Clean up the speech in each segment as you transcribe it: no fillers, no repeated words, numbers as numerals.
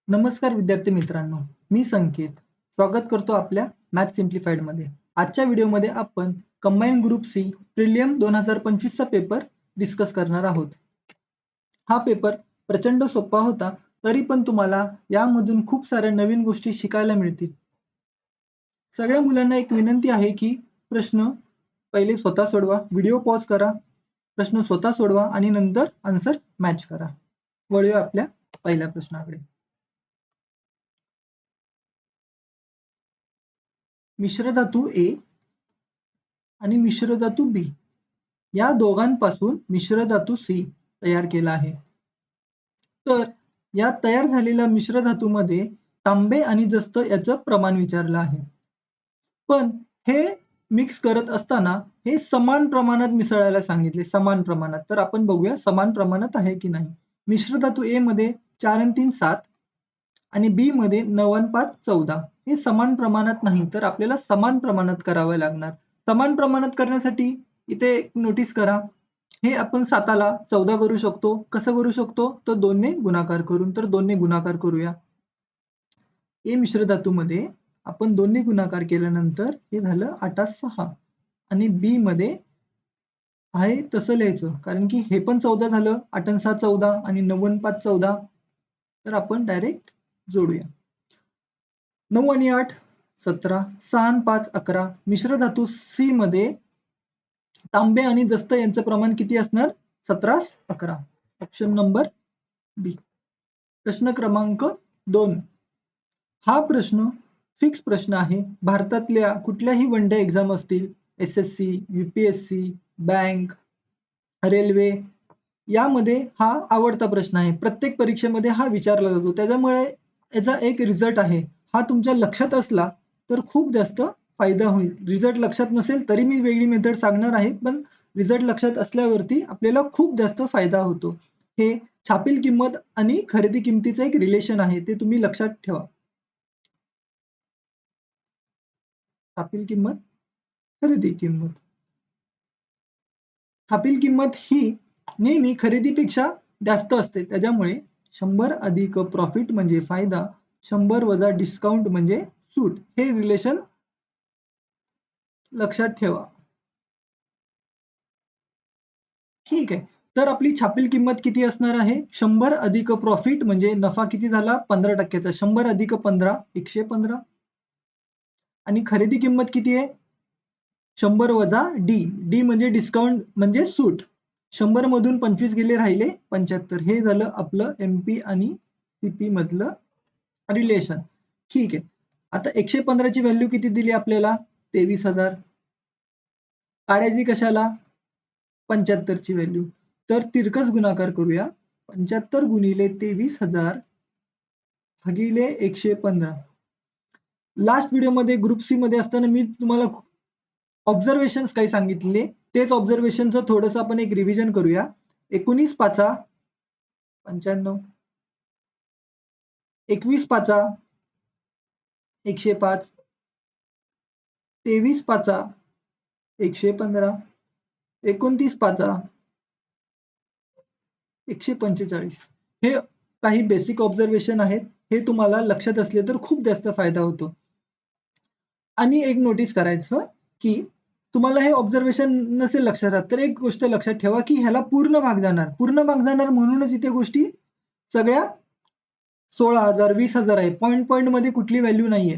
नमस्कार विद्यार्थी मित्रांनो, मी संकेत स्वागत करतो आपल्या मॅथ सिम्प्लिफाईड मध्ये. आजच्या व्हिडिओमध्ये आपण कंबाईन ग्रुप सी प्रिलियम 2025 चा पेपर डिस्कस करणार आहोत. हा पेपर प्रचंड सोपा होता, तरी पण तुम्हाला यामधून खूप साऱ्या नवीन गोष्टी शिकायला मिळतील. सगळ्या मुलांना एक विनंती आहे की प्रश्न पहिले स्वतः सोडवा, व्हिडिओ पॉज करा, प्रश्न स्वतः सोडवा आणि नंतर आन्सर मॅच करा. वळूया आपल्या पहिल्या प्रश्नाकडे. मिश्रधातू A आणि मिश्रधातू B या दोघांपासून मिश्रधातू C तयार केला आहे. तर या तयार झालेल्या मिश्रधातूमध्ये तांबे आणि जस्त याचं प्रमाण विचारलं आहे. पण हे मिक्स करत असताना हे समान प्रमाणात मिसळायला सांगितले, समान प्रमाणात. तर आपण बघूया समान प्रमाणात आहे की नाही. मिश्रधातू A मध्ये 4 आणि 3 7 आणि B मध्ये 9 आणि 5 14 हे समान प्रमाणात नाही, तर आपल्याला समान प्रमाणात करावं लागणार. समान प्रमाणात करण्यासाठी इथे एक नोटीस करा, हे आपण 7ला 14 करू शकतो. कसं करू शकतो? तर 2 ने गुणाकार करून. तर 2 ने गुणाकार करूया. A मिश्रधातूमध्ये आपण 2 ने गुणाकार केल्यानंतर हे झालं 8 6 आणि B मध्ये आहे तसं लिहायचं, कारण की हे पण 14 झालं, 8 6 14 आणि 9 5 14. तर आपण डायरेक्ट जोडूया. 9 आणि 8 17, 6 आणि 5 11. मिश्रधातू C मध्ये तांबे आणि जस्त यांचं प्रमाण किती असणार? 17 11. ऑप्शन नंबर बी. प्रश्न क्रमांक 2. हा प्रश्न फिक्स प्रश्न आहे. भारतातल्या कुठल्याही वन डे एक्झाम असतील, SSC, UPSC, बँक, रेल्वे यामध्ये हा आवडता प्रश्न आहे. प्रत्येक परीक्षेमध्ये हा विचारला जातो. त्याच्यामुळे याचा एक रिझल्ट आहे. हा तुमच्या लक्षात असला तर खूप जास्त फायदा होईल. रिझल्ट लक्षात नसेल तरी मी वेगळी मेथड सांगणार आहे, पण रिझल्ट लक्षात असल्यावरती आपल्याला खूप जास्त फायदा होतो. हे छापील किंमत आणि खरेदी किमतीचं एक रिलेशन आहे, ते तुम्ही लक्षात ठेवा. छापील किंमत, खरेदी किंमत. छापील किंमत ही नेहमी खरेदीपेक्षा जास्त असते. त्याच्यामुळे 100 अधिक प्रॉफिट म्हणजे फायदा, 100 वजा डिस्काउंट म्हणजे सूट. हे रिलेशन लक्षात ठेवा. ठीक आहे. तर आपली छापील किंमत किती असणार आहे? 100 अधिक प्रॉफिट म्हणजे नफा किती झाला? 15% 100 अधिक 15 115 आणि खरेदी किंमत किती आहे? 100 वजा डी. डी म्हणजे डिस्काउंट म्हणजे सूट. 100 मधून 25 गेले, राहिले 75. हे झालं आपलं MP आणि CP मधलं रिलेशन. ठीक आहे. आता 115 ची व्हॅल्यू किती दिली आपल्याला? 23,000. काढायची कशाला? 75 ची व्हॅल्यू. तर तिरकस गुणाकार करूया. 75 गुणिले 23,000 भागिले 115. लास्ट व्हिडिओमध्ये ग्रुप सी मध्ये असताना मी तुम्हाला ऑब्झर्वेशन्स काही सांगितले, तेच ऑब्झर्वेशनचं थोडंसं आपण एक रिव्हिजन करूया. 19 पाचा 95, 21 पाचा 105, 23 पाचा 115, 29 पाचा 145. हे काही बेसिक ऑब्झर्वेशन आहेत. हे तुम्हाला लक्षात असले तर खूप जास्त फायदा होतो. आणि एक नोटीस करायचं की तुम्हाला हे ऑब्झर्वेशन नसेल लक्षात राहत तर एक गोष्ट लक्षात ठेवा की ह्याला पूर्ण भाग जाणार. पूर्ण भाग जाणार म्हणूनच इथे गोष्टी सगळ्या 16,000 20,000 आहे. पॉइंट मध्ये कुठली व्हॅल्यू नाहीये.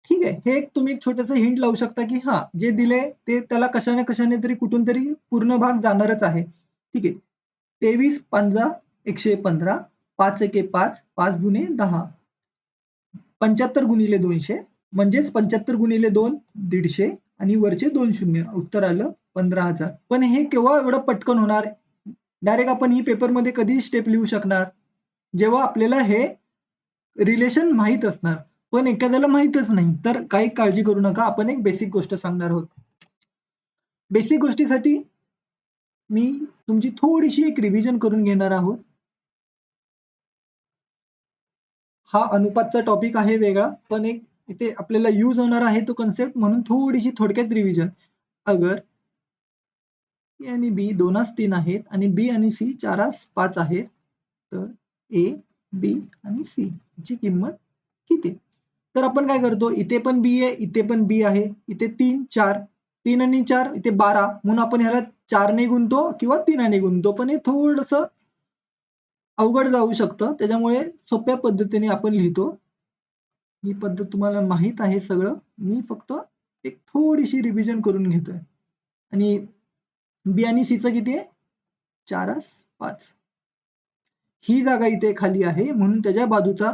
ठीक आहे. हे एक तुम्ही एक छोटंसं हिंट लावू शकता की हा जे दिले ते त्याला कशाने कशाने तरी कुठून तरी पूर्ण भाग जाणारच आहे. ठीक आहे. 23 पंजा 115, 5 एके 5, 5 गुणे 10, 75 गुणिले 200 म्हणजेच 75 गुणिले 2 150 आणि वरचे 2 शून्य. उत्तर आलं 15,000. पण हे केव्हा एवढं पटकन होणार? डायरेक्ट आपण ही पेपरमध्ये कधी स्टेप लिहू शकणार? जेव्हा आपल्याला हे रिलेशन माहीत असणार. पण एखाद्याला माहीतच नाही तर काही काळजी करू नका. आपण एक बेसिक गोष्ट सांगणार आहोत. बेसिक गोष्टीसाठी मी तुमची थोडीशी एक रिव्हिजन करून घेणार आहोत. हा अनुपातचा टॉपिक आहे वेगळा, पण एक इथे आपल्याला यूज होणार आहे तो कन्सेप्ट, म्हणून थोडीशी थोडक्यात रिव्हिजन. अगर A आणि B 2 3 आहेत आणि B आणि C 4 5 आहेत, तर A बी आणि सी ची किंमत किती. तर आपण काय करतो, इथे पण बी आहे, इथे पण बी आहे, इथे 3 4 3 आणि 4 इथे 12 म्हणून आपण ह्याला 4 ने गुणतो किंवा 3 ने गुणतो, पण हे थोडंसं अवघड जाऊ शकतं, त्याच्यामुळे सोप्या पद्धतीने आपण लिहितो. ही पद्धत तुम्हाला माहित आहे सगळं, मी फक्त एक थोडीशी रिव्हिजन करून घेतोय. आणि बी आणि सी चं किती आहे, 4 5. ही जागा इथे खाली आहे म्हणून त्याच्या बाजूचा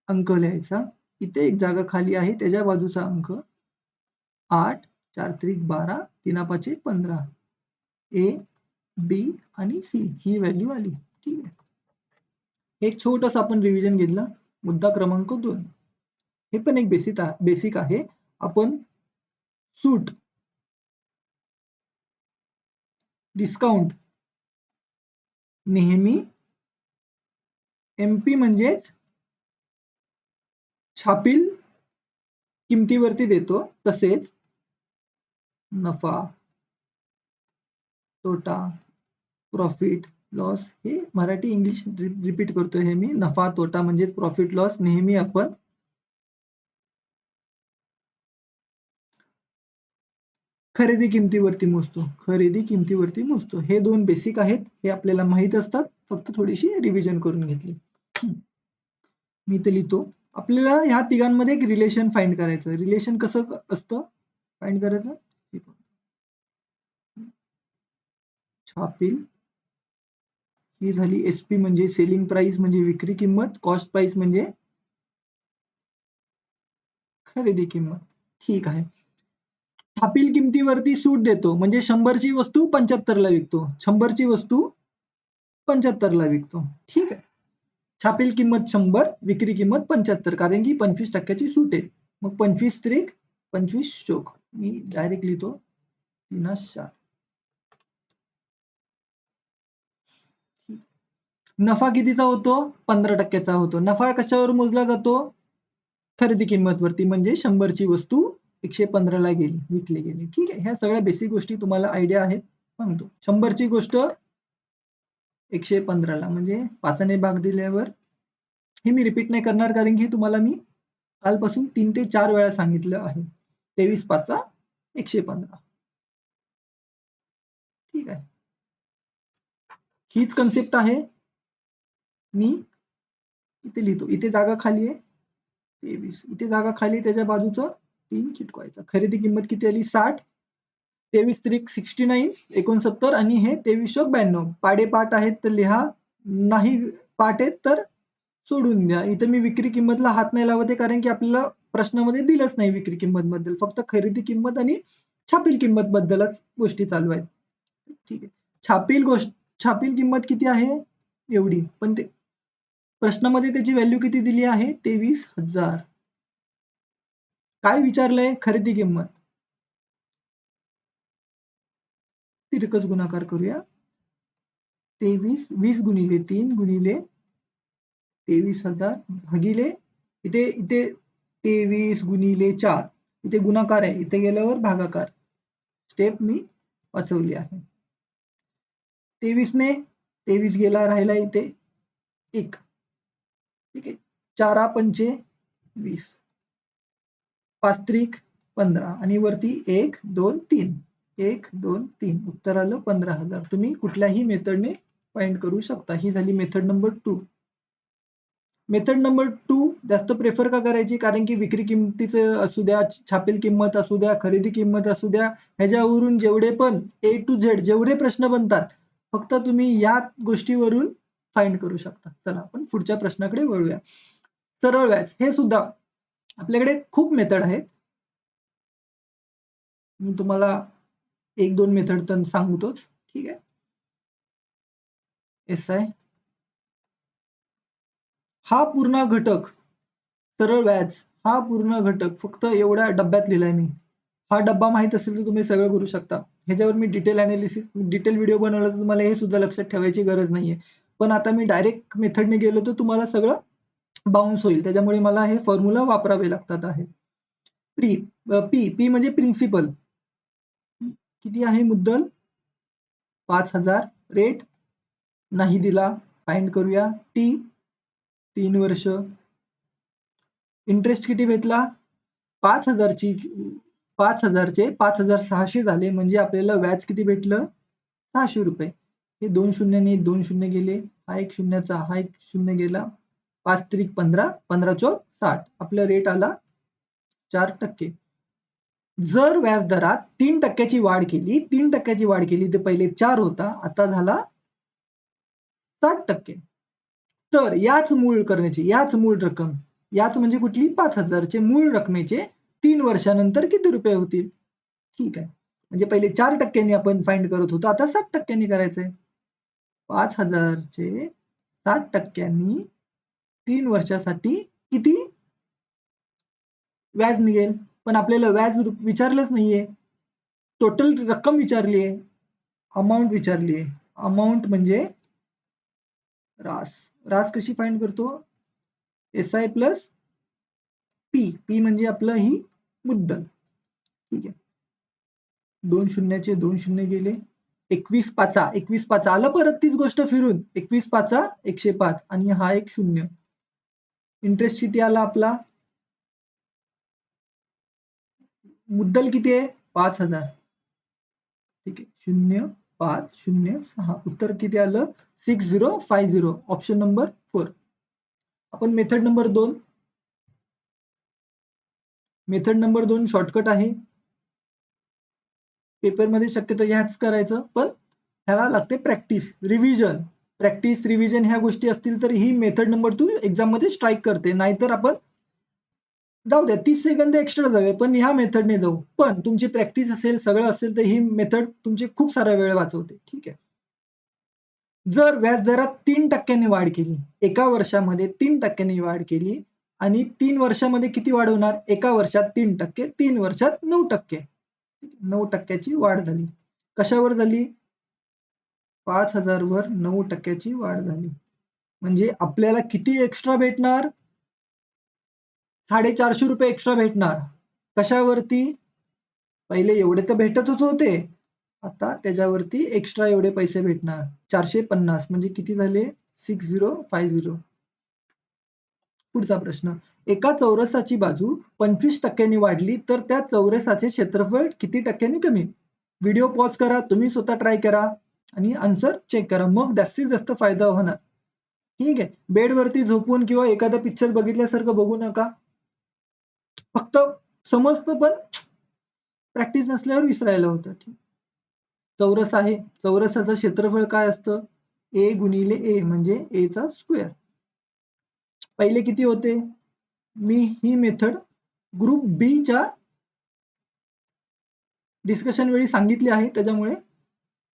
अंक लिहायचा. इथे एक जागा खाली आहे त्याच्या बाजूचा अंक 8 4 त्रिक 12 3 5 15. ए, बी आणि सी ही व्हॅल्यू आली. ठीक आहे. एक छोटंसं आपण रिव्हिजन घेतलं. मुद्दा क्रमांक 2. हे पण एक बेसिक आहे. आपण सूट, डिस्काउंट नेहमी एमपी म्हणजेच छापील किमतीवरती देतो, तसेच नफा, तोटा, प्रॉफिट, लॉस हे मराठी इंग्लिश रिपीट करतोय हे मी. नफा तोटा म्हणजेच प्रॉफिट लॉस नेहमी आपण खरेदी किमतीवरती मोजतो. खरेदी किमतीवरती मोजतो. हे 2 बेसिक आहेत. हे आपल्याला माहित असतात. फक्त थोडीशी रिव्हिजन करून घेतली. मी इथे लिहितो. आपल्याला ह्या तिघांमध्ये एक रिलेशन फाइंड करायचं. रिलेशन कसं असतं फाइंड करायचं? छापील ही झाली एसपी म्हणजे सेलिंग प्राइस म्हणजे विक्री किंमत, कॉस्ट प्राइस म्हणजे खरेदी किंमत. ठीक आहे. छापील किमतीवरती सूट देतो म्हणजे 100 ची वस्तू 75 ला विकतो. 100 ची वस्तू 75 ला विकतो. ठीक आहे. छापील किंमत 100, विक्री किंमत 75 कारण की 25% सूट आहे. मग 25 त्रिक 25 चोक. मी डायरेक्ट लिहितो 3 नफा कितीचा होतो? 15% होतो. नफा कशावर मोजला जातो? खरेदी किंमतवरती म्हणजे 100 ची वस्तू 115 ला गेली, विकली गेली. ठीक आहे. ह्या सगळ्या बेसिक गोष्टी तुम्हाला आयडिया आहेत. सांगतो. 100 ची गोष्ट 115 ला म्हणजे 5 ने भाग दिल्यावर हे मी रिपीट नाही करणार कारण की तुम्हाला मी कालपासून 3 ते 4 वेळा सांगितलं आहे. 23 5 115. ठीक आहे. हीच कन्सेप्ट आहे. मी इथे लिहितो. इथे जागा खाली आहे 23. इथे जागा खाली त्याच्या बाजूचं 3 चिटकवायचा. खरेदी किंमत किती आली? 60. 23 त्रिक 69 69 आणि हे 23 चोक 92. पाडेपाठ आहेत तर लिहा. नाही पाठ आहेत तर सोडून द्या. इथे मी विक्री किंमतला हात नाही लावत आहे कारण की आपल्याला प्रश्नामध्ये दिलंच नाही विक्री किंमत बद्दल. फक्त खरेदी किंमत आणि छापील किंमत बद्दलच गोष्टी चालू आहेत. ठीक आहे. छापील किंमत किती आहे? एवढी. पण ते प्रश्नामध्ये त्याची व्हॅल्यू किती दिली आहे? 23,000. काय विचारलंय? खरेदी किंमत. तिरकस गुणाकार करूया. 23 20 गुणिले 3 गुणिले 23,000 भागिले इथे इथे 23 गुणिले 4 इथे गुणाकार आहे. इथे गेल्यावर भागाकार. स्टेप मी वाचवली आहे. 23 ने 23 गेला राहिला इथे 1. ठीक आहे. 4 पंचे 20. 5 त्रिक 15 आणि वरती 1 2 3 1 2 3 उत्तर आलं 15,000. तुम्ही कुठल्याही मेथडने फाइंड करू शकता. ही झाली मेथड नंबर 2. मेथड नंबर 2 जास्त प्रेफर का करायची? कारण की विक्री किंमतीचं असू द्या, छापील किंमत असू द्या, खरेदी किंमत असू द्या, ह्याच्यावरून जेवढे पण A to Z जेवढे प्रश्न बनतात, फक्त तुम्ही या गोष्टीवरून फाइंड करू शकता. चला आपण पुढच्या प्रश्नाकडे वळूया. सरळ व्याज हे सुद्धा आपल्याकडे खूप मेथड आहेत. मी तुम्हाला 1-2 मेथड तर सांगतोच. ठीक आहे. SI हा पूर्ण घटक सरळ व्याज हा पूर्ण घटक फक्त एवढ्या डब्यात लिहिलाय मी. हा डब्बा माहित असेल तर तुम्ही सगळं करू शकता. ह्याच्यावर मी डिटेल व्हिडिओ बनवला तर तुम्हाला हे सुद्धा लक्षात ठेवायची गरज नाहीये. पण आता मी डायरेक्ट मेथडने गेलो तर तुम्हाला सगळं बाउन्स होईल. त्याच्यामुळे मला हे फॉर्म्युला वापरावे लागतात आहे. पी म्हणजे प्रिन्सिपल. किती आहे मुद्दल? 5,000. रेट नाही दिला. फाइंड करूया. टी 3 वर्ष. इंटरेस्ट किती भेटला? 5,000ची 5,000चे 5,600 झाले, म्हणजे आपल्याला व्याज किती भेटलं? 600 रुपये. हे 2 शून्याने 2 शून्य गेले, हा एक शून्याचा हा एक शून्य गेला, 5 त्रिक 15, 15 चौक 60. आपला रेट आला 4%. जर व्याजदरात 3% वाढ केली, 3% वाढ केली, तर पहिले 4 होता, आता झाला 60%. तर याच मूळ करण्याची, याच मूळ रक्कम, याच म्हणजे कुठली? 5,000चे मूळ रकमेचे 3 वर्षानंतर किती रुपये होतील? ठीक आहे. म्हणजे पहिले 4%नी आपण फाइंड करत होतो, आता 60%नी करायचंय. 5,000चे 60%नी 3 वर्षासाठी किती व्याज निघेल? पण आपल्याला व्याज विचारलंच नाहीये, टोटल रक्कम विचारली आहे, अमाऊंट विचारली आहे. अमाऊंट म्हणजे रास कशी फाइंड करतो? SI प्लस पी म्हणजे आपलं ही मुद्दल. ठीक आहे. 2 शून्याचे 2 शून्य गेले, 21 पाचा 21 पाचा आलं परत तीच गोष्ट फिरून, 21 पाचा 105 आणि हा एक शून्य. इंटरेस्ट किती आला आपला? मुद्दल किती आहे? 5,000. ठीक आहे. 0506. उत्तर किती आलं? 6050. Option number 4. आपण method number 2. Method number 2 shortcut आहे. पेपरमध्ये शक्यतो ह्याच करायचं, पण ह्याला लागते प्रॅक्टिस, रिव्हिजन. प्रॅक्टिस रिव्हिजन ह्या गोष्टी असतील तर ही मेथड नंबर 2 एक्झाम मध्ये स्ट्राईक करते. नाहीतर आपण जाऊ द्या 30 सेकंद एक्स्ट्रा जाऊया, पण ह्या मेथडने जाऊ. पण तुमची प्रॅक्टिस असेल, सगळं असेल, तर ही मेथड तुमची खूप सारा वेळ वाचवते. ठीक आहे. जर व्याजदरात 3%नी वाढ केली, एका वर्षामध्ये 3%नी वाढ केली, आणि 3 वर्षामध्ये किती वाढ होणार? एका वर्षात 3%, 3 वर्षात 9%. 9%ची वाढ झाली. कशावर झाली? 5,000 वर 9%ची वाढ झाली. म्हणजे आपल्याला किती एक्स्ट्रा भेटणार? 450 रुपये एक्स्ट्रा भेटणार. कशावरती? पहिले एवढे तर भेटतच होते, आता त्याच्यावरती एक्स्ट्रा एवढे पैसे भेटणार. 450 म्हणजे किती झाले? 6050. पुढचा प्रश्न. एका चौरसाची बाजू 25%नी वाढली, तर त्या चौरसाचे क्षेत्रफळ किती टक्क्यांनी कमी? व्हिडिओ पॉज करा, तुम्ही स्वतः ट्राय करा आणि आन्सर चेक करा, मग जास्तीत जास्त फायदा होणार. ठीक आहे. बेडवरती झोपून किंवा एखादा पिक्चर बघितल्यासारखं बघू नका. फक्त समजतं, पण प्रॅक्टिस नसल्यावर विसरायला होतं. चौरस आहे, चौरसाचं क्षेत्रफळ काय असतं? ए गुणिले ए म्हणजे ए चा स्क्वेअर. पहिले किती होते? मी ही मेथड ग्रुप बी च्या डिस्कशन वेळी सांगितली आहे, त्याच्यामुळे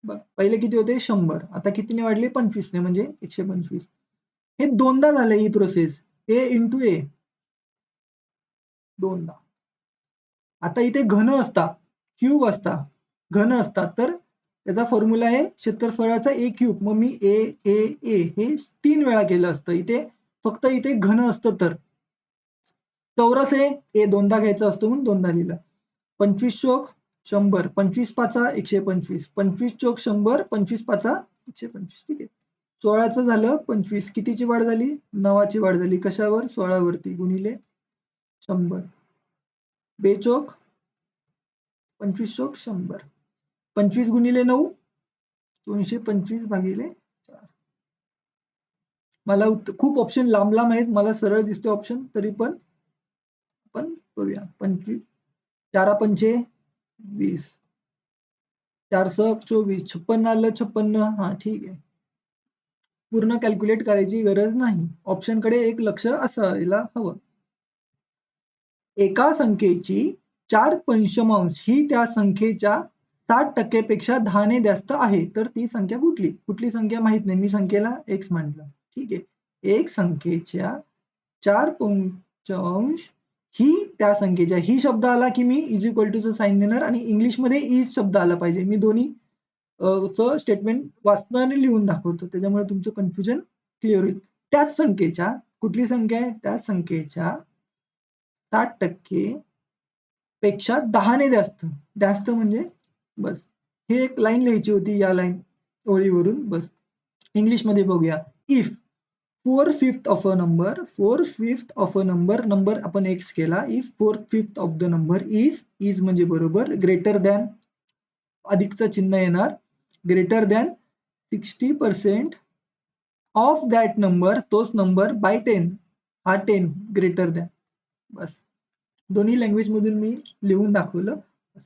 पहिले किती होते? 100. आता कितीने वाढले? 25ने, म्हणजे 125. हे दोनदा झाले ही प्रोसेस, ए इंटू ए, दोनदा. आता इथे घन असता, क्यूब असता, घन असतात, तर त्याचा फॉर्म्युला आहे क्षेत्रफळाचा ए क्यूब. मग मी ए ए ए हे 3 वेळा केलं असतं. इथे फक्त इथे घन असतं, तर चौरस आहे, ए दोनदा घ्यायचा असतो म्हणून दोनदा लिहिलं. 25 चोक 100, 25 पाचा 125, 25 चोक 100, 25 पाचा 125. ठीक आहे. 16चं झालं 25. कितीची वाढ झाली? 9ची वाढ झाली. कशावर? 16 वरती, गुणिले 100. बेचोक 25 चोक 100. 25 गुणिले 9, 225 भागिले 4. मला खूप ऑप्शन लांब लांब आहेत, मला सरळ दिसते ऑप्शन, तरी पण आपण करूया. 25 4 पंचे 20, 4 सहग 24, 56 आलं 56. हा ठीक आहे. पूर्ण कॅल्क्युलेट करायची गरज नाही, ऑप्शनकडे एक लक्ष असायला हवं. एका संख्येची 4 पंचमांश ही त्या संख्येच्या 60% पेक्षा 10 ने जास्त आहे, तर ती संख्या कुठली? कुठली संख्या माहित नाही, मी संख्येला x म्हटलं. ठीक आहे. एक संख्येच्या 4 पंचमांश ही त्या संख्येच्या, ही शब्द आला की मी इज इक्वल टू साइन देणार, आणि इंग्लिशमध्ये इज शब्द आला पाहिजे. मी दोन्ही स्टेटमेंट वाचणं आणि लिहून दाखवतो, त्याच्यामुळे तुमचं कन्फ्युजन क्लिअर होईल. त्याच संख्येच्या, कुठली संख्या आहे? त्या संख्येच्या 60% पेक्षा 10 ने जास्त. जास्त म्हणजे बस, हे एक लाईन लिहायची होती, या लाईन ओळीवरून बस. इंग्लिशमध्ये बघूया. If 4/5 of a number, 4/5 of a number आपण एक्स केला. If 4/5 of the number is म्हणजे बरोबर, ग्रेटर दॅन अधिकचं चिन्ह येणार, greater than 60% of that number, तोच नंबर बाय 10, हा 10 ग्रेटर दॅन. बस दोन्ही लँग्वेज मधून मी लिहून दाखवलं.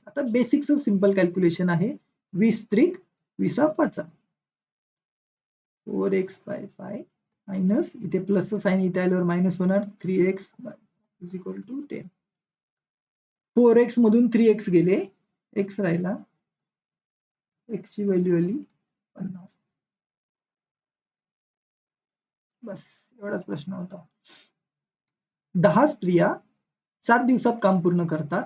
आता बेसिकचं सिंपल कॅल्क्युलेशन आहे. 20 त्रिक 20/5, 4x/5 मायनस इथे प्लसचं साइन इथे आल्यावर मायनस होणार, 3x is equal to 10. 4x मधून 3x गेले, x राहिला, x ची व्हॅल्यू आली 50. बस एवढाच प्रश्न होता. 10 स्त्रिया 7 दिवसात काम पूर्ण करतात.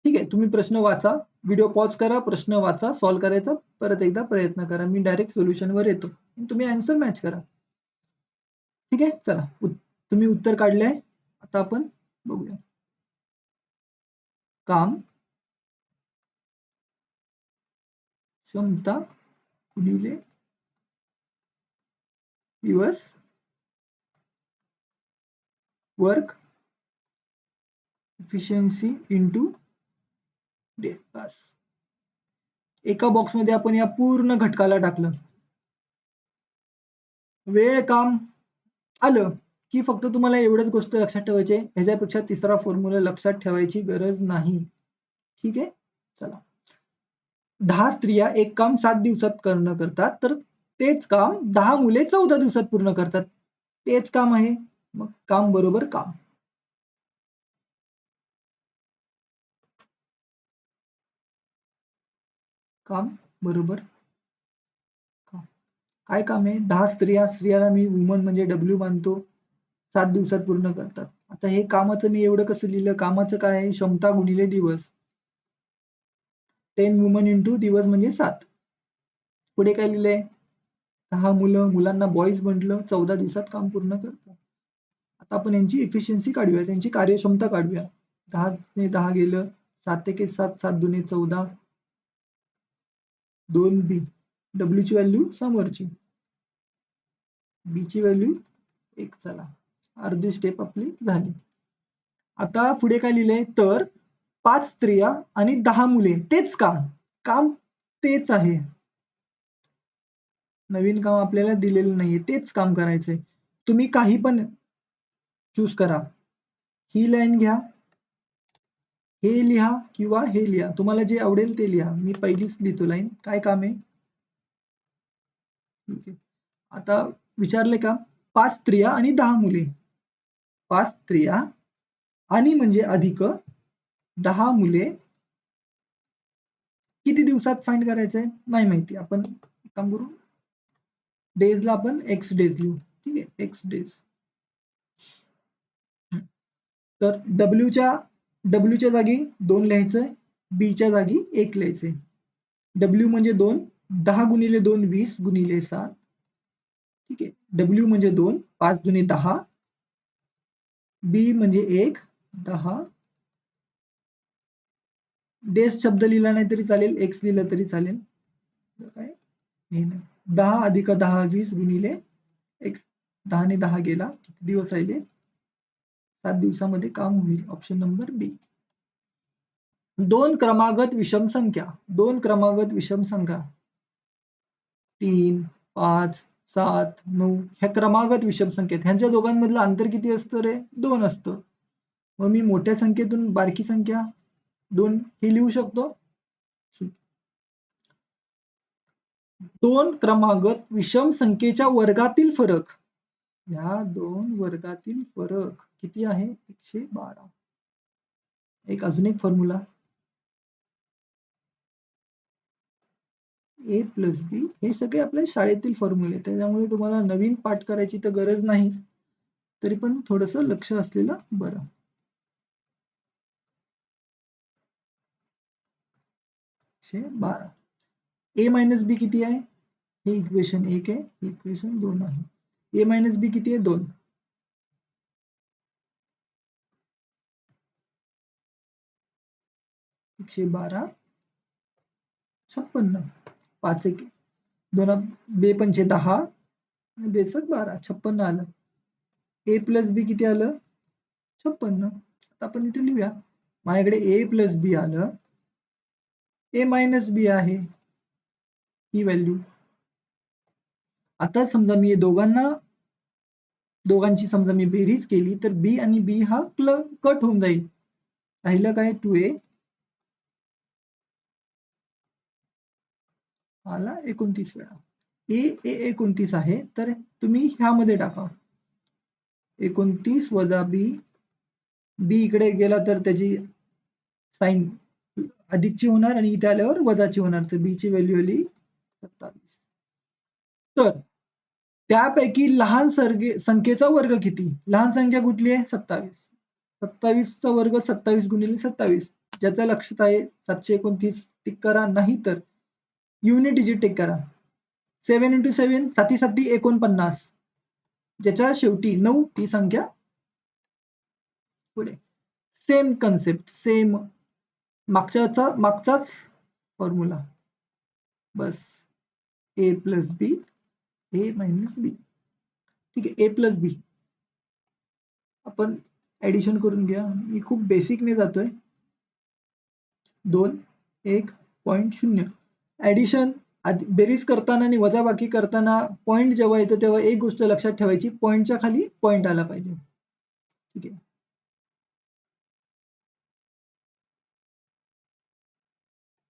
ठीक आहे, तुम्ही प्रश्न वाचा, व्हिडिओ पॉज करा, प्रश्न वाचा, सॉल्व्ह करायचा परत एकदा प्रयत्न करा. मी डायरेक्ट सोल्युशनवर येतो, तुम्ही आन्सर मॅच करा. ठीक आहे, चला तुम्ही उत्तर काढले आहे. आता आपण बघूया. काम क्षमता गुणिले दिवस, वर्क एफिशियन्सी इंटू डे. बस एका बॉक्समध्ये आपण या पूर्ण घटकाला टाकलं. वेळ काम आलं की फक्त तुम्हाला एवढंच गोष्ट लक्षात ठेवायची, ह्याच्यापेक्षा तिसरा फॉर्म्युला लक्षात ठेवायची गरज नाही. ठीक आहे, चला. 10 स्त्रिया एक काम 7 दिवसात पूर्ण करतात, तर तेच काम 10 मुले 14 दिवसात पूर्ण करतात. तेच काम आहे, मग काम बरोबर काम. काम बरोबर काम. काय काम आहे? 10 स्त्रिया, स्त्रियाला मी वुमन म्हणजे डब्ल्यू मानतो, 7 दिवसात पूर्ण करतात. आता हे कामाचं मी एवढं कसं लिहिलं? कामाचं काय आहे? क्षमता गुणिले दिवस, 10 वुमन इंटू दिवस म्हणजे 7. पुढे काय लिहिलंय? 10 मुलं, मुलांना बॉईज म्हटलं, 14 दिवसात काम पूर्ण करतात. आता आपण यांची एफिशियन्सी काढूया, त्यांची कार्यक्षमता काढूया. 10 ने 10 गेलं, 7 एके 7, 7 दुने 14, 2b. डब्ल्यू ची व्हॅल्यू समोरची, बी ची व्हॅल्यू 1. चला, अर्धी स्टेप आपली झाली. आता पुढे काय लिहिलंय? तर 5 स्त्रिया आणि 10 मुले तेच काम, काम तेच आहे, नवीन काम आपल्याला दिलेलं नाहीये, तेच काम करायचंय. तुम्ही काही पण चूज करा, ही लाईन घ्या, हे लिहा किंवा हे लिहा, तुम्हाला जे आवडेल ते लिहा. मी पहिलीच लिहितो लाईन. काय काम आहे? आता विचारले का? 5 स्त्रिया आणि 10 मुले. 5 स्त्रिया आणि म्हणजे अधिक 10 मुले किती दिवसात फाइंड करायचंय? नाही माहिती. आपण काम करू, डेजला आपण एक्स डेज लिहू. ठीक आहे, एक्स डेज. तर डब्ल्यूच्या जागी 2 लिहायचंय, बीच्या जागी 1 लिहायचंय. डब्ल्यू म्हणजे 2, 10 गुणिले 2 20 गुणिले 7. ठीक आहे, डब्ल्यू म्हणजे 2, 5 दुने 10, बी म्हणजे 1, 10. डेज शब्द लिहिला नाही तरी चालेल, एक्स लिहिलं तरी चालेल. काय 10 अधिक 10 20 गुणिले एक्स, 10 ने 10 गेला, किती दिवस राहिले? 7 दिवसामध्ये काम होईल. ऑप्शन नंबर बी. 2 क्रमागत विषम संख्या, 2 क्रमागत विषम संख्या 3, 5, 7, 9 ह्या क्रमागत विषम संख्या, ह्यांच्या दोघांमधलं अंतर किती असतं रे? 2 असतं. मग मी मोठ्या संख्येतून बारकी संख्या 2 हे लिहू शकतो. 2 क्रमागत विषम संख्येच्या वर्गातील फरक, या 2 वर्गातील फरक किती आहे? 112. एक अजून एक फॉर्म्युला, ए प्लस बी, हे सगळे आपल्या शाळेतील फॉर्म्युले, त्याच्यामुळे तुम्हाला नवीन पाठ करायची तर गरज नाही, तरी पण थोडंसं लक्ष असलेलं बरं. 112. ए मायनस बी किती आहे? हे इक्वेशन 1 आहे, हे इक्वेशन 2 आहे. ए मायनस बी किती आहे? 2. 112 56. 5 एक 2 बे पंचे 10, बेसक 12 56 आलं. ए प्लस बी किती आलं? 56. आता आपण इथे लिहूया. माझ्याकडे ए प्लस बी आलं. ए मायनस बी आहे ही व्हॅल्यू. आता समजा मी दोघांची समजा मी बेरीज केली तर बी आणि बी हा कट होऊन जाईल. राहिलं काय? 2a आला 29 वेळा. ए 29 आहे तर तुम्ही ह्यामध्ये टाका. 29 वजा बी. बी इकडे गेला तर त्याची साइन अधिकची होणार आणि इथे आल्यावर वजाची होणार. तर बी ची व्हॅल्यू आली 27. तर त्यापैकी लहान संख्येचा वर्ग किती? लहान संख्या कुठली आहे? 27. 27चा वर्ग 27 गुणिले 27. ज्याच्या लक्षात आहे 729 टिक करा, नाही तर युनिट डिजिट टिक करा. 7 × 7 7 7 49. ज्याच्या शेवटी 9 ती संख्या पुढे. सेम कन्सेप्ट, सेम मागचाच फॉर्म्युला. बस A plus B, A minus B. ठीक आहे. ए प्लस बी आपण ऍडिशन करून घ्या. मी खूप बेसिकने जातोय. 2 1.0 ऍडिशन बेरीज करताना आणि वजाबाकी करताना पॉईंट जेव्हा येतो तेव्हा एक गोष्ट लक्षात ठेवायची, पॉईंटच्या खाली पॉईंट आला पाहिजे. ठीक आहे.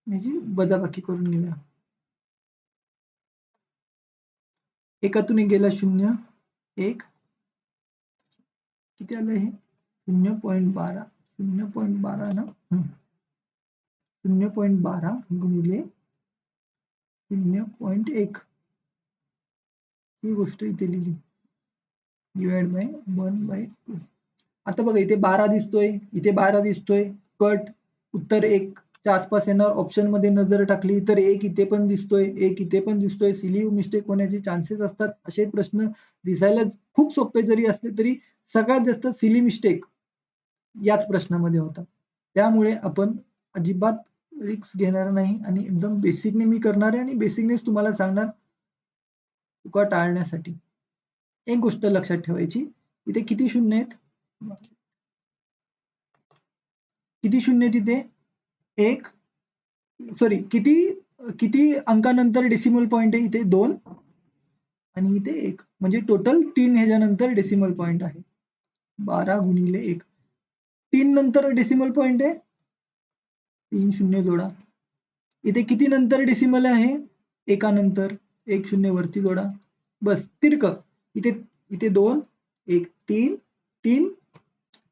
म्हणजे वजाबाकी करून घेऊया. एकातून एक गेला 0 1 किती आलं हे? 0.12 0.12 ना. 0.12 गुणिले 0.1 ही गोष्ट इथे लिहिली. Divide by 1/2. आता बघा इथे 12 दिसतोय, इथे 12 दिसतोय. कट उत्तर 1 च्या आसपास येणार. ऑप्शन मध्ये नजर टाकली तर 1 इथे पण दिसतोय, 1 इथे पण दिसतोय. सिली मिस्टेक होण्याचे चान्सेस असतात. असे प्रश्न दिसायला खूप सोपे जरी असले तरी सगळ्यात जास्त सिली मिस्टेक याच प्रश्नामध्ये होतात. त्यामुळे आपण अजिबात रिस्क घेणार नाही आणि एकदम बेसिकने मी करणार आहे आणि बेसिकनेच तुम्हाला सांगणार चुका टाळण्यासाठी. एक गोष्ट लक्षात ठेवायची, इथे किती शून्य आहेत? किती शून्य तिथे? एक सॉरी किती अंकानंतर डेसिमल पॉइंट आहे? इथे 2 आणि इथे 1 म्हणजे टोटल 3 ह्याच्यानंतर डेसिमल पॉइंट आहे. 12 गुणिले 1 3 नंतर डेसिमल पॉइंट आहे. 3 शून्य जोडा. इथे किती नंतर डेसिमल आहे? एकानंतर 1 शून्य वरती जोडा. बस तिरक. इथे इथे 2 1 3 3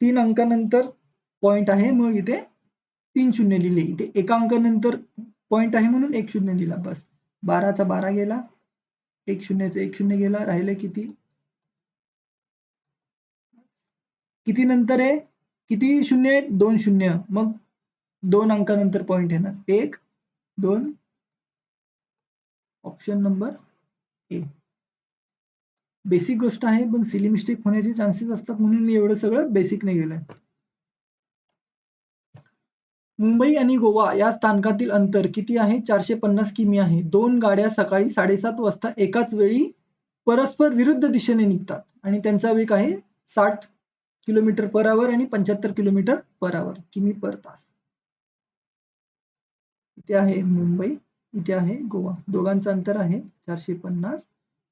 3 अंकानंतर पॉइंट आहे, मग इथे 3 शून्य लिहिले. इथे एका अंकानंतर पॉइंट आहे म्हणून 1 शून्य लिहिला. बस 12चा 12 गेला, 1 शून्याचा 1 शून्य गेला. राहिले किती? किती नंतर आहे? किती शून्य आहेत? 2 शून्य. मग 2 अंकानंतर पॉइंट येणार. 1 2. Option number A. बेसिक गोष्ट आहे पण सिली मिस्टेक होण्याचे चान्सेस असतात म्हणून मी एवढं सगळं बेसिकने गेलंय. मुंबई आणि गोवा या स्थानकातील अंतर किती आहे? 450 किमी आहे. 2 गाड्या सकाळी 7:30 वाजता एकाच वेळी परस्पर विरुद्ध दिशेने निघतात आणि त्यांचा वेग आहे 60 किलोमीटर पर आवर आणि 75 किलोमीटर पर आवर किमी पर तास. इथे आहे मुंबई, इथे आहे गोवा. दोघांचं अंतर आहे 450.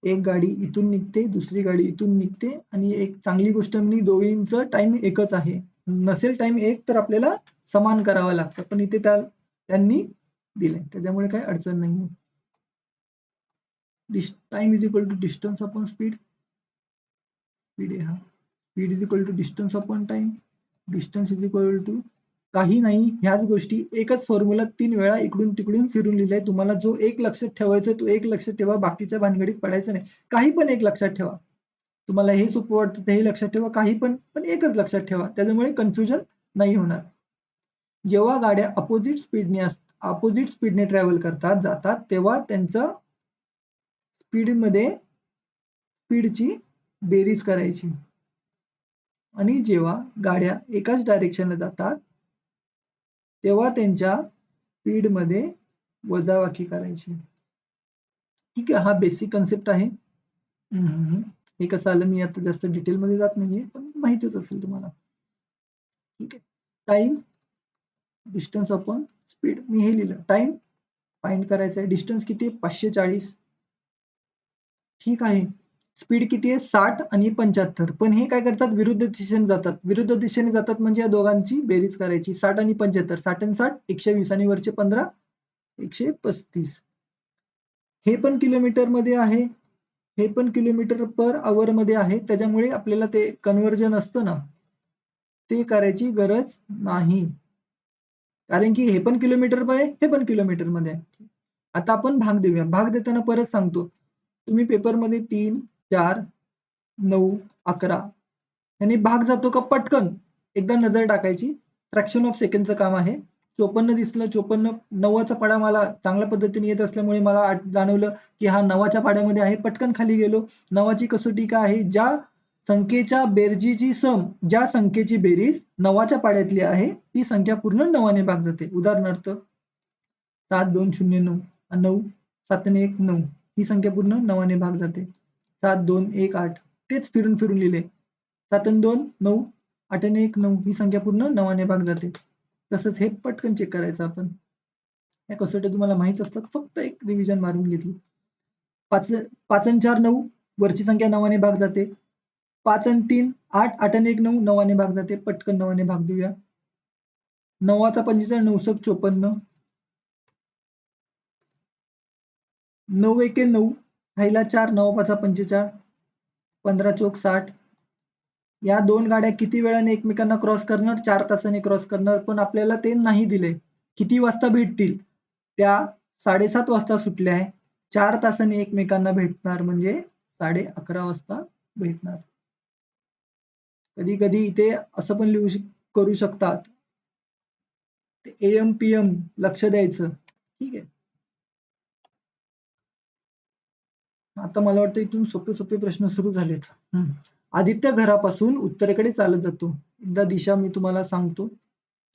एक गाडी इथून निघते, दुसरी गाडी इथून निघते आणि एक चांगली गोष्ट म्हणजे दोघींचं टाइम एकच आहे. नसेल टाइम एक तर आपल्याला समान करावं लागतं, पण इथे त्यांनी दिलंय त्याच्यामुळे काही अडचण नाही. Time is equal to distance upon speed. Speed आहे हा. Speed is equal to distance upon time. Distance is equal to काही नाही, ह्याच गोष्टी एकच फॉर्म्युला 3 वेळा इकडून तिकडून फिरून लिहिलंय. तुम्हाला जो एक लक्षात ठेवायचा तो एक लक्षात ठेवा, बाकीच्या भानगडीत पडायचं नाही. काही पण एक लक्षात ठेवा. तुम्हाला हे सोपं वाटतं ते हे लक्षात ठेवा, काही पण एकच लक्षात ठेवा. त्याच्यामुळे कन्फ्युजन नाही होणार. जेव्हा गाड्या अपोजिट स्पीडने ट्रॅव्हल करतात जातात तेव्हा त्यांचं स्पीडची बेरीज करायची आणि जेव्हा गाड्या एकाच डायरेक्शनला जातात तेव्हा त्यांच्या स्पीडमध्ये वजाबाकी करायची. ठीक आहे. हा बेसिक कन्सेप्ट आहे. हे कसं आलं मी आता जास्त डिटेलमध्ये जात नाहीये, पण माहितीच असेल तुम्हाला. ठीक आहे. टाइम डिस्टन्स अपॉन स्पीड मी हे लिहिलं. टाइम फाइंड करायचं आहे. डिस्टन्स किती आहे? 540. ठीक आहे. स्पीड किती आहे? 60 आणि 75. पण हे काय करतात? विरुद्ध दिशेने जातात. विरुद्ध दिशेने जातात म्हणजे या दोघांची बेरीज करायची. 60 आणि 75. 60 आणि 60 120 आणि वरचे 15 135. हे पण किलोमीटरमध्ये आहे. हे पण किलोमीटर पर आवर मध्ये आहे. त्याच्यामुळे आपल्याला ते कन्व्हर्जन असतं ना, ते करायची गरज नाही. कारण की हे पण किलोमीटरमध्ये आहे, हे पण किलोमीटरमध्ये आहे. आता आपण भाग देऊया. भाग देताना परत सांगतो. तुम्ही पेपरमध्ये 3, 4, 9, 11 यांनी भाग जातो का पटकन एकदा नजर टाकायची. फ्रॅक्शन ऑफ सेकंडचं काम आहे. 54 दिसलं, 54 9चा पाढा मला चांगल्या पद्धतीने येत असल्यामुळे मला जाणवलं की हा 9च्या पाढ्यामध्ये आहे. पटकन खाली गेलो. 9ची कसोटी काय आहे? ज्या संख्येच्या बेरजीची सम, ज्या संख्येची बेरीज 9च्या पाढ्यातली आहे, ती संख्या पूर्ण 9ने भाग जाते. उदाहरणार्थ 7209 9 7 आणि 1 9 ही संख्या पूर्ण 9ने भाग जाते. 7 2 1 8 तेच फिरून फिरून लिहिले. 7 आणि 2 9 8 आणि 1 9 ही संख्या पूर्ण 9ने भाग जाते. तसंच हे पटकन चेक करायचं आपण. या कसोट्या तुम्हाला माहित असतात, फक्त एक रिव्हिजन मारून घेतली. 5 आणि 4 9 वरची संख्या 9ने भाग जाते. 5 आणि 3 8 8 आणि 1 9 9ने भाग जाते. पटकन 9ने भाग देऊया. 9चा 45 9 स 54 9 एके 9 राहिला 4 9 5 45 15 चोक 60. या दोन गाड्या किती वेळाने एकमेकांना क्रॉस करणार? 4 तासाने क्रॉस करणार, पण आपल्याला ते नाही दिले. किती वाजता भेटतील? त्या 7:30 वाजता सुटल्या आहे. 4 तासांनी एकमेकांना भेटणार म्हणजे 11:30 वाजता भेटणार. कधी कधी इथे असं पण करू शकतात. AM PM लक्ष द्यायचं. ठीक आहे. आता मला वाटतं इथून सोपे सोपे प्रश्न सुरू झालेत. आदित्य घरापासून उत्तरेकडे चालत जातो. एकदा दिशा मी तुम्हाला सांगतो.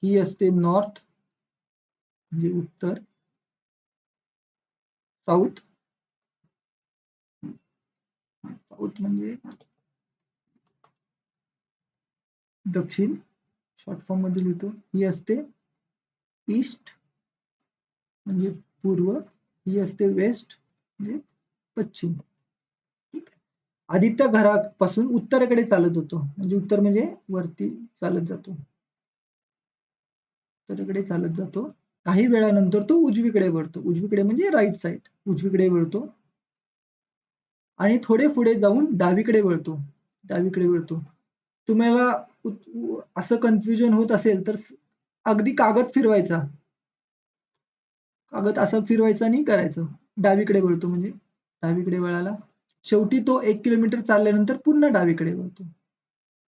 ही असते नॉर्थ म्हणजे उत्तर, साऊथ साऊथ म्हणजे दक्षिण, शॉर्ट फॉर्म मध्ये लिहितो. ही असते ईस्ट म्हणजे पूर्व, ही असते वेस्ट म्हणजे पश्चिम. आदित्य घरापासून उत्तरेकडे चालत होतो म्हणजे उत्तर म्हणजे वरती चालत जातो. उत्तरेकडे चालत जातो. काही वेळानंतर तो उजवीकडे वळतो. उजवीकडे म्हणजे राईट साईड. उजवीकडे वळतो आणि थोडे पुढे जाऊन डावीकडे वळतो. डावीकडे वळतो. तुम्हाला असं कन्फ्युजन होत असेल तर अगदी कागद फिरवायचा. कागद असं फिरवायचा आणि करायचं. डावीकडे वळतो म्हणजे डावीकडे वळाला. शेवटी तो 1 किलोमीटर चालल्यानंतर पुन्हा डावीकडे वळतो.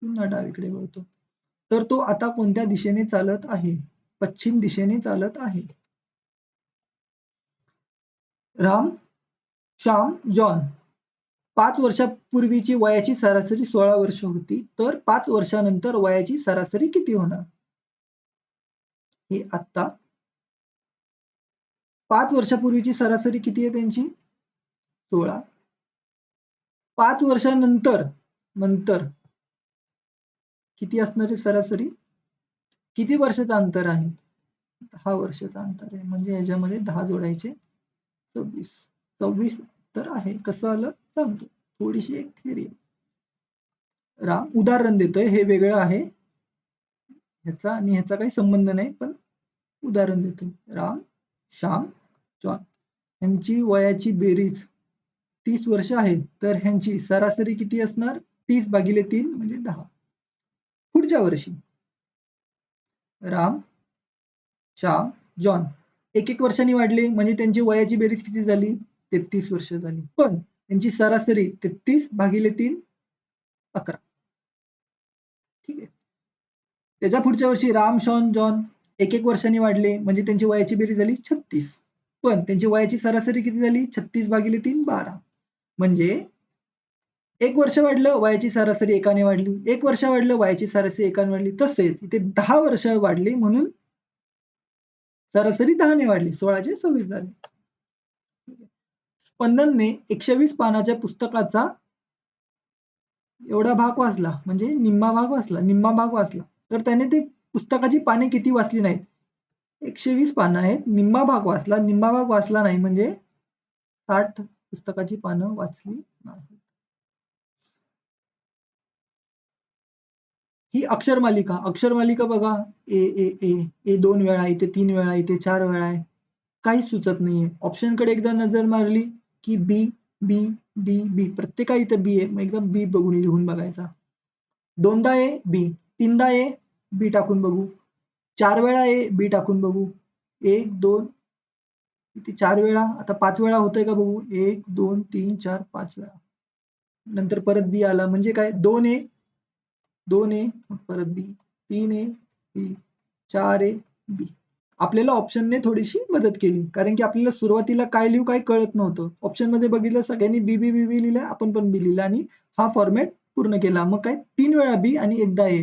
पुन्हा डावीकडे वळतो. तर तो आता कोणत्या दिशेने चालत आहे? पश्चिम दिशेने चालत आहे. राम, श्याम, जॉन 5 वर्षापूर्वीची वयाची सरासरी 16 वर्ष होती. तर 5 वर्षानंतर वयाची सरासरी किती होणार? हे आत्ता 5 वर्षापूर्वीची सरासरी किती आहे त्यांची? 16. 5 वर्षानंतर नंतर किती असणार आहे सरासरी? किती वर्षाचं अंतर आहे? 10 वर्षाचं अंतर आहे. म्हणजे ह्याच्यामध्ये 10 जोडायचे 26. 26 तर आहे. कसं आलं सांगतो. थोडीशी एक थिअरी आहे. राम उदाहरण देतोय, हे वेगळं आहे. ह्याचा आणि ह्याचा काही संबंध नाही, पण उदाहरण देतोय. राम, श्याम, जॉन यांची वयाची बेरीज 30 वर्ष आहे. तर ह्यांची सरासरी किती असणार? 30/3 म्हणजे 10. पुढच्या वर्षी राम, श्याम, जॉन एक वर्षांनी वाढले म्हणजे त्यांची वयाची बेरीज किती झाली? 33 वर्ष झाली. पण त्यांची सरासरी 33/3 11. ठीक आहे. त्याच्या पुढच्या वर्षी राम, शॉन, जॉन एक वर्षांनी वाढले म्हणजे त्यांची वयाची बेरीज झाली 36. पण त्यांची वयाची सरासरी किती झाली? 36/3 12. म्हणजे 1 वर्ष वाढलं, वयाची सरासरी 1ने वाढली. 1 वर्ष वाढलं, वयाची सरासरी 1ने वाढली. तसेच इथे 10 वर्ष वाढली म्हणून सरासरी 10ने वाढली. 16चे 26 झाले. स्पंदनने 120 पानाच्या पुस्तकाचा एवढा भाग वाचला म्हणजे निम्मा भाग वाचला तर त्याने ती पुस्तकाची पाने किती वाचली नाहीत? 120 पानं आहेत. निम्मा भाग वाचला नाही म्हणजे 60 पुस्तकाची पानं वाचली नाही. ही अक्षर मालिका बघा, ए ए ए ए 2 वेळा, इथे 3 वेळा, इथे 4 वेळा आहे. काहीच सुचत नाहीये. ऑप्शनकडे एकदा नजर मारली की बी बी बी बी प्रत्येका इथे बी आहे. मग एकदा बी बघून लिहून बघायचा. दोनदा ए बी, तीनदा ए बी टाकून बघू, 4 वेळा ए बी टाकून बघू, 1 2 किती 4 वेळा, आता 5 वेळा होतंय का बघू, 1 2 3 4 5 वेळा. नंतर परत बी आला म्हणजे काय 2 ए 2 ए परत बी, 3 ए बी, 4 ए बी. आपल्याला ऑप्शनने थोडीशी मदत केली कारण की आपल्याला सुरुवातीला काय लिहू काय कळत नव्हतं. ऑप्शन मध्ये बघितलं सगळ्यांनी बी बी बी बी लिहिलं, आपण पण बी लिहिलं आणि हा फॉर्मॅट पूर्ण केला. मग काय 3 वेळा बी आणि एकदा ए,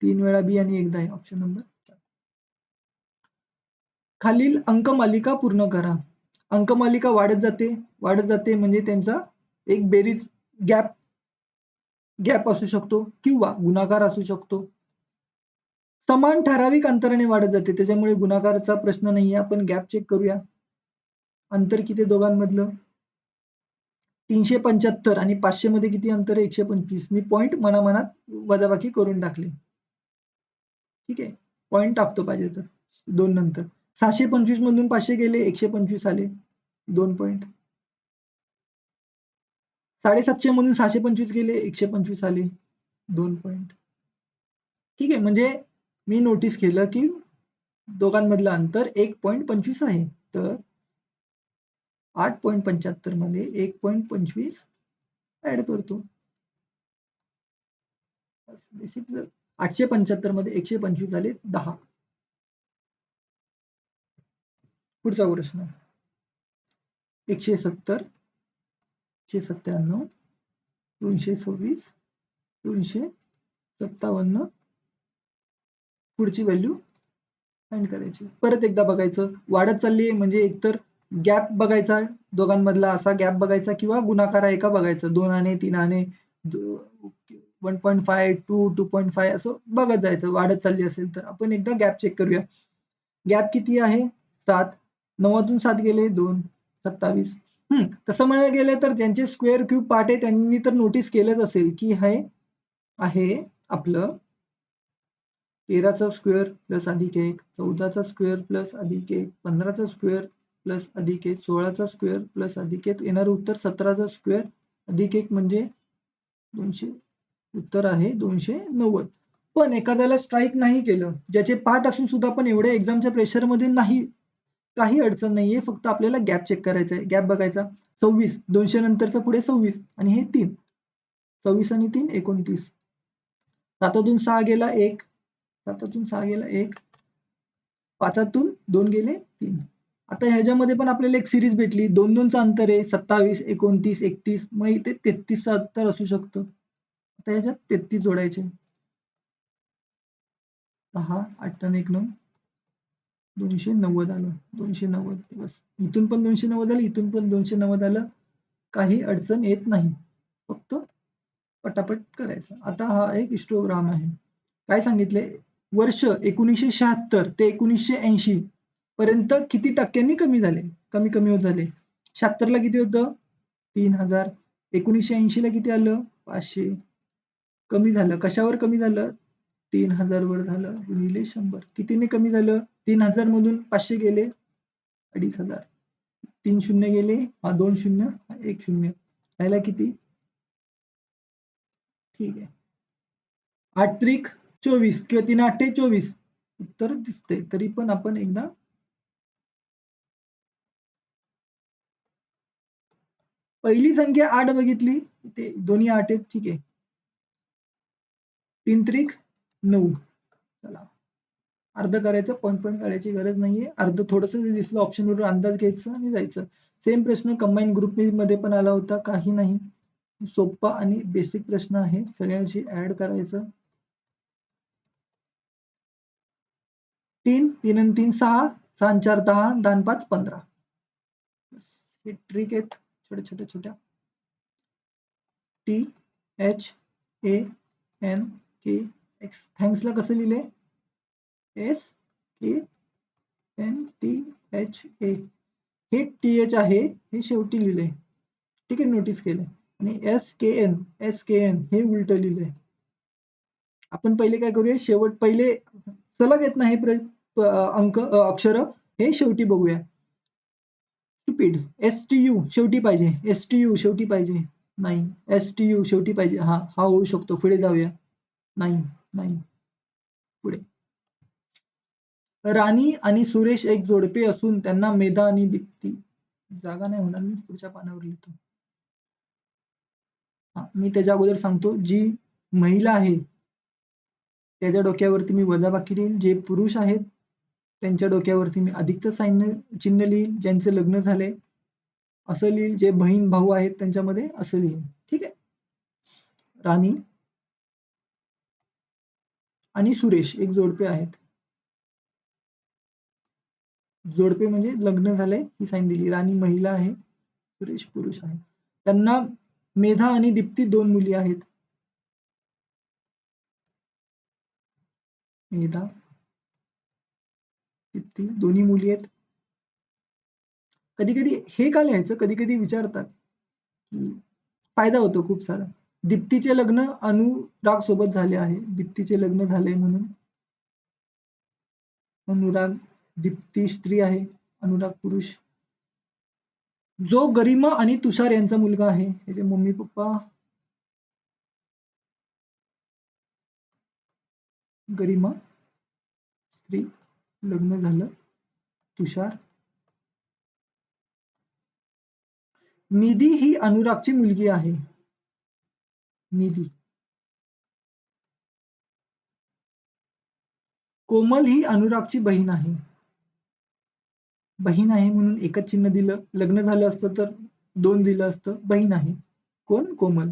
3 वेळा बी आणि एकदा ए. Option number 4. खालील अंकमालिका पूर्ण करा. अंकमालिका वाढत जाते म्हणजे त्यांचा एक बेरीज गॅप असू शकतो किंवा गुणाकार असू शकतो. समान ठराविक अंतराने वाढत जाते त्याच्यामुळे गुणाकाराचा प्रश्न नाहीये. आपण गॅप चेक करूया. अंतर किती दोघांमधलं? 375 आणि 500 मध्ये किती अंतर आहे? 125. मी पॉइंट मनामनात वजाबाकी करून टाकले. ठीक आहे. पॉइंट टाकतो पाहिजे तर 2 नंतर. 625 मधून 500 गेले, 125 आले. 2 पॉइंट. 750 मधून 625 गेले, 125 आले. 2 पॉइंट. ठीक आहे. म्हणजे मी नोटीस केलं की दोघांमधलं अंतर 1.25 आहे. तर 8.75 मध्ये 1.25 ऍड करतो. बेसिक जर 875 मध्ये 125 झाले 10. पुढचा प्रश्न 170, 197, 226, 257 पुढची व्हॅल्यू फाइंड करायची. परत एकदा बघायचं वाढत चालली म्हणजे एकतर गॅप बघायचा दोघांमधला असा गॅप बघायचा किंवा गुणाकार आहे का बघायचं. 2 आणे 3 आणे 1.5 2 2.5 असं बघत जायचं. वाढत चालली असेल तर आपण एकदा गॅप चेक करूया. गॅप किती आहे? 7. 9तून 7 गेले 2, 27. तसं म्हणायला गेलं तर ज्यांचे स्क्वेअर क्यूब पार्ट आहे त्यांनी तर नोटीस केलंच असेल की हे आहे आपलं 13चा स्क्वेअर प्लस अधिक 1, 14चा स्क्वेअर प्लस अधिक 1, 15चा स्क्वेअर प्लस अधिक 1, 16चा स्क्वेअर प्लस अधिक 1, येणारं उत्तर 17चा स्क्वेअर अधिक 1 म्हणजे 200. उत्तर आहे 290. पण एखाद्याला स्ट्राईक नाही केलं, ज्याचे पाठ असून सुद्धा पण एवढ्या एक्झामच्या प्रेशरमध्ये नाही, काही अडचण नाहीये. फक्त आपल्याला गॅप चेक करायचा आहे. गॅप बघायचा 26, 200 नंतरचा पुढे 26 आणि हे 3. 26 आणि 3 29. 7तून 6 गेला 1, 7तून 6 गेला 1, 5तून 2 गेले 3. आता ह्याच्यामध्ये पण आपल्याला एक सिरीज भेटली. 2 2चं अंतर आहे 27, 29, 31. मग इथे 33चं अंतर असू शकतं. आता ह्याच्यात 33 जोडायचे. 6, 8 आणि 1 9. 290 आलं. 290 बस. इथून पण 290 आलं, इथून पण 290 आलं. काही अडचण येत नाही. फक्त पटापट करायचं. आता हा एक हिस्टोग्राम आहे. काय सांगितले? वर्ष 1976 ते 1980 पर्यंत किती टक्क्यांनी कमी झाले? कमी कमी होत झाले. 76 ला किती होतं? 3000. 1980 ला किती आलं? 500. कमी झालं. कशावर कमी झालं? 3000 वर झालं गुणिले 100. कितीने कमी झालं? 3000 मधून 500 गेले 2500. 3 शून्य गेले, हा 2 शून्य, हा 1 शून्य. राहिला किती? ठीक आहे. 8 त्रिक 24 किंवा 3 8 24. उत्तर दिसते. तरी पण आपण एकदा पहिली संख्या 8 बघितली, ते दोन्ही 8 आहेत. ठीक आहे. 3 त्रिक 9. चला. अर्ध करायचं, पॉईंट पॉईंट काढायची गरज नाहीये. अर्ध थोडंसं दिसलं ऑप्शनवरून अंदाज घ्यायचा आणि जायचं. सेम प्रश्न कंबाईन ग्रुप मध्ये पण आला होता. काही नाही. सोप्पा आणि बेसिक प्रश्न आहे. सगळ्यांशी ऍड करायचं. 3 3 आणि 3 6, 6 आणि 4 10, 10 आणि 5 15. हे ट्रिक आहेत छोट्या छोट्या छोट्या. T THANKX. थँक्सला कसं लिहिले? SKNTHA. हे TH आहे, हे शेवटी लिहिले. ठीक आहे, नोटीस केलं. आणि SKN हे उलट लिहिलंय. आपण पहिले काय करूया, शेवट पहिले सलग येत नाही अक्षर, हे शेवटी बघूया. स्टुपिड. STU शेवटी पाहिजे, STU शेवटी पाहिजे, नाही. STU शेवटी पाहिजे, हा होऊ शकतो. पुढे जाऊया. नाही. पुढे. राणी आणि सुरेश एक जोडपे असून त्यांना मेधा आणि दीप्ती. जागा नाही होणार, मी पुढच्या पानावर लिहितो. मी त्याच्या अगोदर सांगतो, जी महिला आहे त्याच्या डोक्यावरती मी वजाबाकी लिहील. जे पुरुष आहेत त्यांच्या डोक्यावरती मी अधिकचं चिन्ह लिहील. ज्यांचे लग्न झाले असं लिहील. जे बहीण भाऊ आहेत त्यांच्यामध्ये असं लिहील. ठीक आहे. राणी आणि सुरेश एक जोडपे आहेत. जोडपे म्हणजे लग्न झाले ही साईन दिली. राणी महिला आहे, सुरेश पुरुष आहे. त्यांना मेधा आणि दीप्ती 2 मुली आहेत. मेधा, दीप्ती दोन्ही मुली आहेत. कधी कधी हे का लिहायचं, कधी कधी विचारतात, फायदा होतो खूप सारा. दीप्तीचे लग्न अनुराग सोबत झाले आहे. दीप्तीचे लग्न झाले म्हणून अनुराग. दीप्ती स्त्री आहे, अनुराग पुरुष. जो गरिमा आणि तुषार यांचा मुलगा आहे, याचे मम्मी पप्पा. गरिमा स्त्री, लग्न झालं. तुषार. निधी ही अनुरागची मुलगी आहे. निधी. कोमल ही अनुरागची बहीण आहे. बहीण आहे म्हणून एकच चिन्ह दिलं. लग्न झालं असतं तर 2 दिलं असतं. बहीण आहे. कोण? कोमल.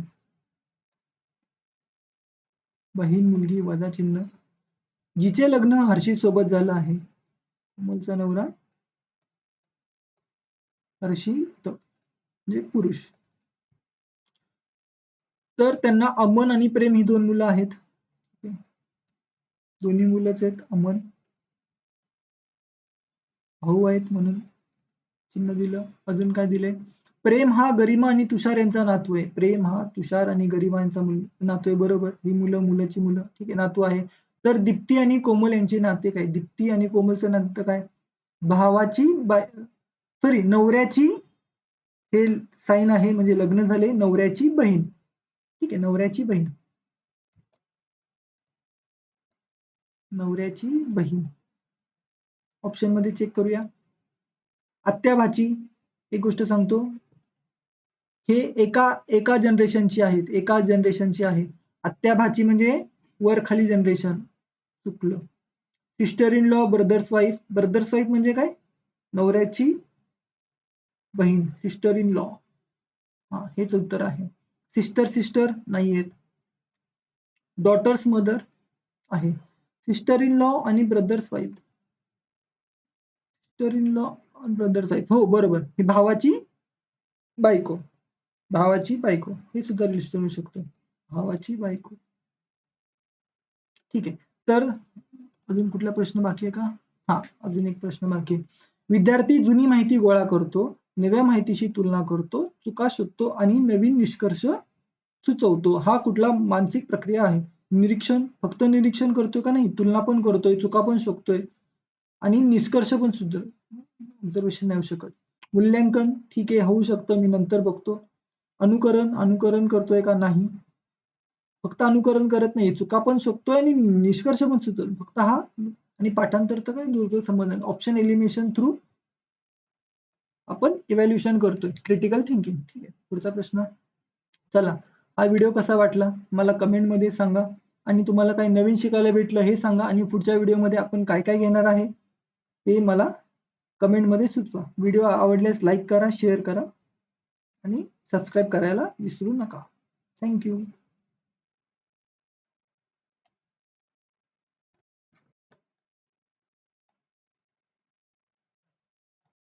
बहीण मुलगी वजा चिन्ह. जिचे लग्न हर्षी सोबत झालं आहे. कोमलचा नवरा हर्षित म्हणजे पुरुष. तर त्यांना अमन आणि प्रेम ही 2 मुलं आहेत. दोन्ही मुलंच आहेत. अमन भाऊ आहेत म्हणून चिन्ह दिलं. अजून काय दिले? प्रेम हा गरिमा आणि तुषार यांचा नातू आहे. प्रेम हा तुषार आणि गरिमा यांचा नातू आहे. बरोबर. ही मुलं मुलाची मुलं, ठीक आहे, नातू आहे. तर दीप्ती आणि कोमल यांचे नाते काय? दीप्ती आणि कोमलचं नातं काय? भावाची सॉरी नवऱ्याची, हे साईन आहे म्हणजे लग्न झाले. नवऱ्याची बहीण, ठीक आहे, नवऱ्याची बहीण. नवऱ्याची बहीण. ऑप्शन मध्ये चेक करूया. आत्या भाची. एक गोष्ट सांगतो, हे एका जनरेशनची आहेत. एका जनरेशनची आहे. आत्या भाची म्हणजे वर खाली जनरेशन. चुकलं. Sister in law, brothers wife. Brothers wife म्हणजे काय? नवऱ्याची बहीण, सिस्टर इन लॉ. हा, हेच उत्तर आहे. सिस्टर नाही आहेत. डॉटर्स मदर आहे. सिस्टर इन लॉ आणि brothers wife. Sister in law आणि ब्रदर्स वाईफ, हो बरोबर. ही भावाची बायको. भावाची बायको हे सुद्धा लिस्ट करू शकतो. भावाची बायको. ठीक आहे. तर अजून कुठला प्रश्न बाकी आहे का? हा, अजून एक प्रश्न बाकी आहे. विद्यार्थी जुनी माहिती गोळा करतो, नव्या माहितीशी तुलना करतो, चुका शोधतो आणि नवीन निष्कर्ष सुचवतो. हा कुठला मानसिक प्रक्रिया आहे? निरीक्षण. फक्त निरीक्षण करतोय का नाही, तुलना पण करतोय, चुका पण शोधतोय आणि निष्कर्ष पण सुद्धा ऑब्झर्वेशन नाही होऊ शकत. मूल्यांकन, ठीक आहे, होऊ शकतं, मी नंतर बघतो. अनुकरण करतोय का नाही, फक्त अनुकरण करत नाही, चुका पण शोधतोय आणि निष्कर्ष पण सुचवतो. फक्त हा. आणि पाठांतर तर काय दूरचा संबंध. ऑप्शन एलिमिनेशन थ्रू आपण इव्हॅल्युएशन करतोय. Critical thinking. ठीक आहे. पुढचा प्रश्न. चला, हा व्हिडिओ कसा वाटला मला कमेंटमध्ये सांगा. आणि तुम्हाला काही नवीन शिकायला भेटलं हे सांगा. आणि पुढच्या व्हिडिओमध्ये आपण काय काय घेणार आहे ते मला कमेंटमध्ये सुचवा. व्हिडिओ आवडल्यास लाईक करा, शेअर करा आणि सबस्क्राईब करायला विसरू नका. थँक्यू.